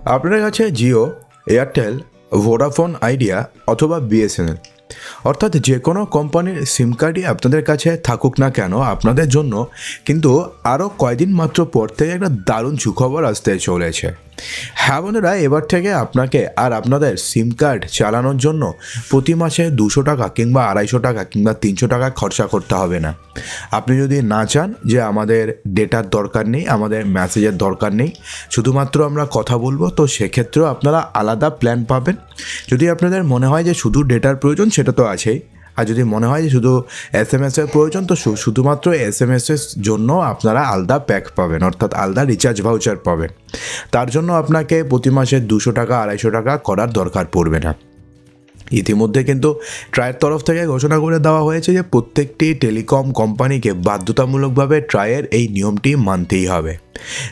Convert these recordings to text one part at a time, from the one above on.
আপনার কাছে Jio, Airtel, Vodafone idea অথবা বিএসএনএল অর্থাৎ যে কোনো কোম্পানির সিম কার্ডই আপনাদের কাছে থাকুক না কেন, আপনাদের জন্য কিন্তু আরও কয়দিন মাত্র পর থেকে একটা দারুণ সুখবর আসতে চলেছে। হ্যাঁ বন্ধুরা, এবার থেকে আপনাকে আর আপনাদের সিম কার্ড চালানোর জন্য প্রতি মাসে 200 টাকা কিংবা 250 টাকা কিংবা 300 টাকা খরচা করতে হবে না। আপনি যদি না চান যে আমাদের ডেটার দরকার নেই, আমাদের মেসেজের দরকার নেই, শুধুমাত্র আমরা কথা বলবো, তো সেক্ষেত্রেও আপনারা আলাদা প্ল্যান পাবেন। যদি আপনাদের মনে হয় যে শুধু ডেটার প্রয়োজন, সেটা তো আছেই। আর যদি মনে হয় যে শুধু এসএমএসের প্রয়োজন, তো শুধুমাত্র এসএমএসের জন্য আপনারা আলাদা প্যাক পাবেন, অর্থাৎ আলাদা রিচার্জ ভাউচার পাবেন। তার জন্য আপনাকে প্রতি মাসে 200 টাকা 250 টাকা করার দরকার পড়বে না। ইতিমধ্যে কিন্তু ট্রায়ের তরফ থেকে ঘোষণা করে দেওয়া হয়েছে যে প্রত্যেকটি টেলিকম কোম্পানিকে বাধ্যতামূলকভাবে ট্রায়ের এই নিয়মটি মানতেই হবে।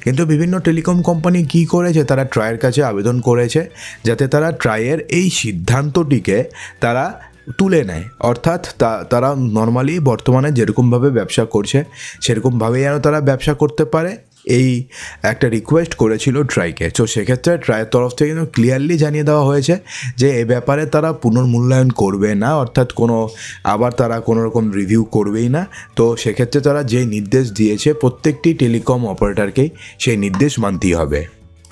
কিন্তু বিভিন্ন টেলিকম কোম্পানি কি করেছে, তারা ট্রায়ের কাছে আবেদন করেছে যাতে তারা ট্রায়ের এই সিদ্ধান্তটিকে তারা তুলে নেয়, অর্থাৎ তারা নর্মালি বর্তমানে যেরকমভাবে ব্যবসা করছে সেরকমভাবেই যেন তারা ব্যবসা করতে পারে, এই একটা রিকোয়েস্ট করেছিল ট্রাইকে। তো সেক্ষেত্রে ট্রাইয়ের তরফ থেকে কিন্তু ক্লিয়ারলি জানিয়ে দেওয়া হয়েছে যে এ ব্যাপারে তারা পুনর্মূল্যায়ন করবে না, অর্থাৎ আবার তারা কোনো রকম রিভিউ করবেই না। তো সেক্ষেত্রে তারা যে নির্দেশ দিয়েছে প্রত্যেকটি টেলিকম অপারেটরকেই সেই নির্দেশ মানতেই হবে।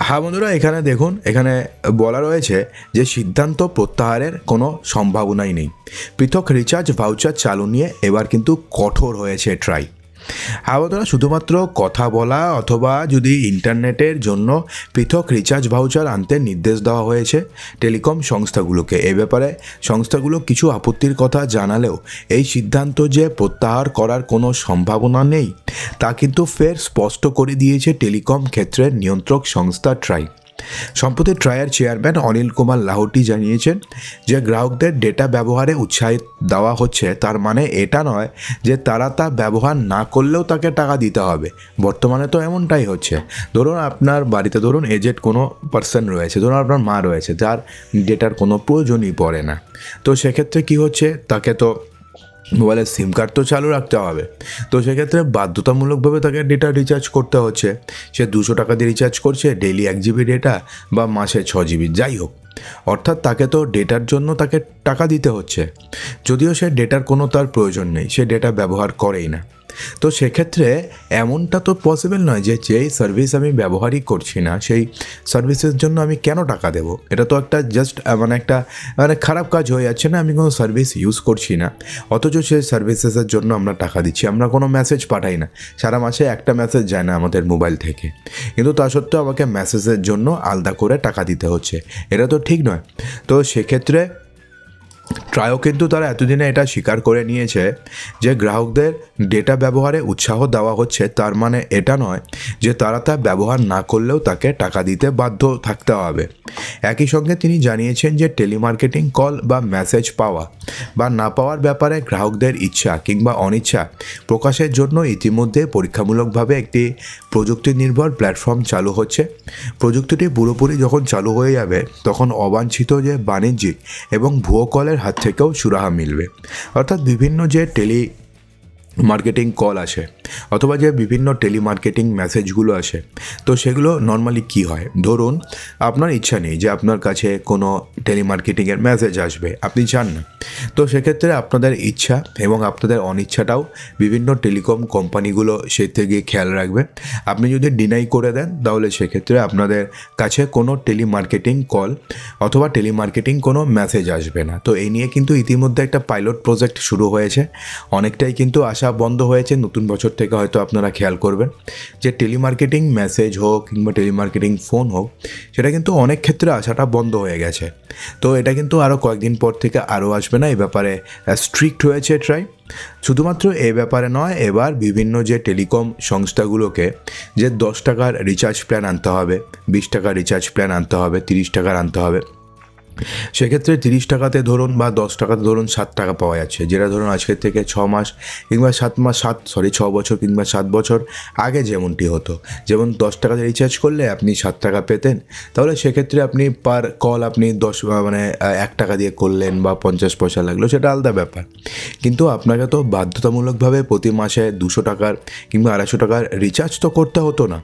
হ্যাঁ বন্ধুরা, এখানে দেখুন, এখানে বলা রয়েছে যে সিদ্ধান্ত প্রত্যাহারের কোনো সম্ভাবনাই নেই। পৃথক রিচার্জ ভাউচার চালু নিয়ে এবার কিন্তু কঠোর হয়েছে ট্রাই। হ্যাঁ বন্ধুরা, শুধুমাত্র কথা বলা অথবা যদি ইন্টারনেটের জন্য পৃথক রিচার্জ ভাউচার আনতে নির্দেশ দেওয়া হয়েছে টেলিকম সংস্থাগুলোকে। এ ব্যাপারে সংস্থাগুলো কিছু আপত্তির কথা জানালেও এই সিদ্ধান্ত যে প্রত্যাহার করার কোনো সম্ভাবনা নেই তা কিন্তু ফের স্পষ্ট করে দিয়েছে টেলিকম ক্ষেত্রের নিয়ন্ত্রক সংস্থা ট্রাই। সম্প্রতি ট্রায়ের চেয়ারম্যান অনিল কুমার লাহোটি জানিয়েছেন যে গ্রাহকদের ডেটা ব্যবহারে উৎসাহ দেওয়া হচ্ছে, তার মানে এটা নয় যে তারা তা ব্যবহার না করলেও তাকে টাকা দিতে হবে। বর্তমানে তো এমনটাই হচ্ছে। ধরুন আপনার বাড়িতে এজেড কোনো পার্সন রয়েছে, ধরুন আপনার মা রয়েছে, যার ডেটার কোনো প্রয়োজনই পড়ে না। তো সেক্ষেত্রে কি হচ্ছে, তাকে তো মোবাইলের সিম কার্ড তো চালু রাখতে হবে। তো সেক্ষেত্রে বাধ্যতামূলকভাবে তাকে ডেটা রিচার্জ করতে হচ্ছে। সে 200 টাকা দিয়ে রিচার্জ করছে, ডেইলি 1 জিবি ডেটা বা মাসে 6 জিবি, যাই হোক, অর্থাৎ তাকে তো ডেটার জন্য তাকে টাকা দিতে হচ্ছে, যদিও সে ডেটার কোনো তার প্রয়োজন নেই, সে ডেটা ব্যবহার করেই না। তো সেক্ষেত্রে এমনটা তো পসিবল নয় যে যেই সার্ভিস আমি ব্যবহারই করছি না সেই সার্ভিসের জন্য আমি কেন টাকা দেবো। এটা তো একটা জাস্ট একটা খারাপ কাজ হয়ে যাচ্ছে না। আমি কোনো সার্ভিস ইউজ করছি না, অথচ সেই সার্ভিসেসের জন্য আমরা টাকা দিচ্ছি। আমরা কোনো মেসেজ পাঠাই না, সারা মাসে একটা মেসেজ যায় না আমাদের মোবাইল থেকে, কিন্তু তা সত্ত্বেও আমাকে মেসেজের জন্য আলাদা করে টাকা দিতে হচ্ছে। এটা তো ঠিক নয়। তো সেক্ষেত্রে ট্রাইও কিন্তু তারা এতদিনে এটা স্বীকার করে নিয়েছে যে গ্রাহকদের ডেটা ব্যবহারে উৎসাহ দেওয়া হচ্ছে, তার মানে এটা নয় যে তারা তা ব্যবহার না করলেও তাকে টাকা দিতে বাধ্য থাকতে হবে। একই সঙ্গে তিনি জানিয়েছেন যে টেলিমার্কেটিং কল বা মেসেজ পাওয়া বা না পাওয়ার ব্যাপারে গ্রাহকদের ইচ্ছা কিংবা অনিচ্ছা প্রকাশের জন্য ইতিমধ্যে পরীক্ষামূলকভাবে একটি প্রযুক্তি নির্ভর প্ল্যাটফর্ম চালু হচ্ছে। প্রযুক্তিটি পুরোপুরি যখন চালু হয়ে যাবে তখন অবাঞ্ছিত যে বাণিজ্যিক এবং ভুয়ো কলের হাত থেকেও সুরাহা মিলবে। অর্থাৎ বিভিন্ন যে মার্কেটিং কল আসে অথবা যে বিভিন্ন টেলিমার্কেটিং মেসেজগুলো আসে, তো সেগুলো নর্মালি কি হয়, ধরুন আপনার ইচ্ছা নেই যে আপনার কাছে কোনো টেলিমার্কেটিংয়ের মেসেজ আসবে, আপনি চান না। তো সেক্ষেত্রে আপনাদের ইচ্ছা এবং আপনাদের অনিচ্ছাটাও বিভিন্ন টেলিকম কোম্পানিগুলো সে থেকে খেয়াল রাখবে। আপনি যদি ডিনাই করে দেন তাহলে সেক্ষেত্রে আপনাদের কাছে কোনো টেলিমার্কেটিং কল অথবা টেলিমার্কেটিং কোনো মেসেজ আসবে না। তো এই নিয়ে কিন্তু ইতিমধ্যে একটা পাইলট প্রজেক্ট শুরু হয়েছে, অনেকটাই কিন্তু আসা বন্ধ হয়েছে। নতুন বছর থেকে হয়তো আপনারা খেয়াল করবেন যে টেলিমার্কেটিং মেসেজ হোক কিংবা টেলিমার্কেটিং ফোন হোক, সেটা কিন্তু অনেক ক্ষেত্রে আসাটা বন্ধ হয়ে গেছে। তো এটা কিন্তু আরও কয়েকদিন পর থেকে আরও আসবে না। এই ব্যাপারে স্ট্রিক্ট হয়েছে ট্রাই। শুধুমাত্র এই ব্যাপারে নয়, এবার বিভিন্ন যে টেলিকম সংস্থাগুলোকে যে 10 টাকার রিচার্জ প্ল্যান আনতে হবে, 20 টাকার রিচার্জ প্ল্যান আনতে হবে, 30 টাকার আনতে হবে, সেক্ষেত্রে 30 টাকাতে ধরুন বা 10 টাকাতে ধরুন 7 টাকা পাওয়া যাচ্ছে, যেটা ধরুন আজকের থেকে 6 মাস কিংবা 6 বছর কিংবা 7 বছর আগে যেমনটি হতো। যেমন 10 টাকাতে রিচার্জ করলে আপনি 7 টাকা পেতেন, তাহলে সেক্ষেত্রে আপনি পার কল আপনি 1 টাকা দিয়ে করলেন বা 50 পয়সা লাগলো, সেটা আলাদা ব্যাপার। কিন্তু আপনাকে তো বাধ্যতামূলকভাবে প্রতি মাসে 200 টাকার কিংবা 250 টাকার রিচার্জ তো করতে হতো না।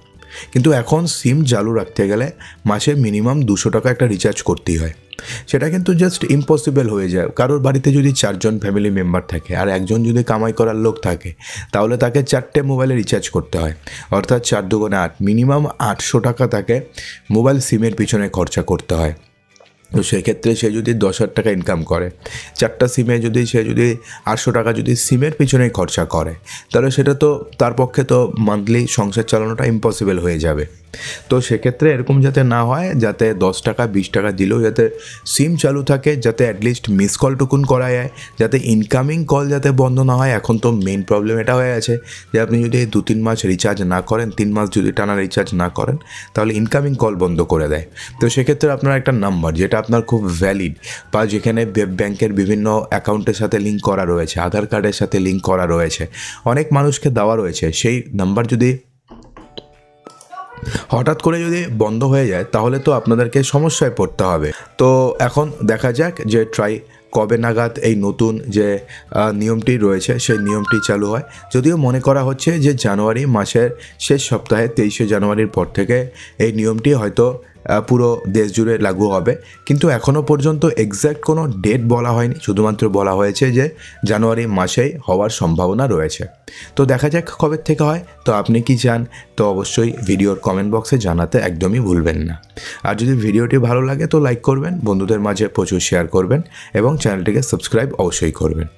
কিন্তু এখন সিম চালু রাখতে গেলে মাসে মিনিমাম 200 টাকা একটা রিচার্জ করতেই হয়। সেটা কিন্তু জাস্ট ইম্পসিবল হয়ে যায়। কারোর বাড়িতে যদি 4 জন ফ্যামিলি মেম্বার থাকে আর একজন যদি কামাই করার লোক থাকে, তাহলে তাকে 4টে মোবাইলে রিচার্জ করতে হয়। অর্থাৎ 4 দুগুণে 8, মিনিমাম 800 টাকা তাকে মোবাইল সিমের পিছনে খরচা করতে হয়। তো সেক্ষেত্রে সে যদি 10,000 টাকা ইনকাম করে, 4টা সিমে যদি সে 800 টাকা যদি সিমের পিছনেই খরচা করে, তাহলে সেটা তো তার পক্ষে তো মান্থলি সংসার চালানোটা ইম্পসিবল হয়ে যাবে। তো সেক্ষেত্রে এরকম যাতে না হয়, যাতে 10 টাকা 20 টাকা দিলেও যাতে সিম চালু থাকে, যাতে অ্যাটলিস্ট মিস কল টুকুন করা যায়, যাতে ইনকামিং কল যাতে বন্ধ না হয়। এখন তো মেইন প্রবলেম এটা হয়ে আছে যে আপনি যদি 2-3 মাস রিচার্জ না করেন, 3 মাস যদি টানা রিচার্জ না করেন, তাহলে ইনকামিং কল বন্ধ করে দেয়। তো সেক্ষেত্রে আপনার একটা নাম্বার যেটা আপনার খুব ভ্যালিড, বা যেখানে ব্যাংকের বিভিন্ন অ্যাকাউন্টের সাথে লিঙ্ক করা রয়েছে, আধার কার্ডের সাথে লিঙ্ক করা রয়েছে, অনেক মানুষকে দেওয়া রয়েছে, সেই নাম্বার যদি হঠাৎ করে যদি বন্ধ হয়ে যায়, তাহলে তো আপনাদেরকে সমস্যায় পড়তে হবে। তো এখন দেখা যাক যে কবে নাগাদ এই নতুন যে নিয়মটি রয়েছে সেই নিয়মটি চালু হয়। যদিও মনে করা হচ্ছে যে জানুয়ারি মাসের শেষ সপ্তাহে 23শে জানুয়ারির পর থেকে এই নিয়মটি হয়তো পুরো দেশ জুড়ে লাগু হবে, কিন্তু এখনও পর্যন্ত এক্স্যাক্ট কোনো ডেট বলা হয়নি। শুধুমাত্র বলা হয়েছে যে জানুয়ারি মাসেই হওয়ার সম্ভাবনা রয়েছে। তো দেখা যাক কবে থেকে হয়। তো আপনি কি চান, তো অবশ্যই ভিডিওর কমেন্ট বক্সে জানাতে একদমই ভুলবেন না। আর যদি ভিডিওটি ভালো লাগে তো লাইক করবেন, বন্ধুদের মাঝে প্রচুর শেয়ার করবেন এবং চ্যানেলটিকে সাবস্ক্রাইব অবশ্যই করবেন।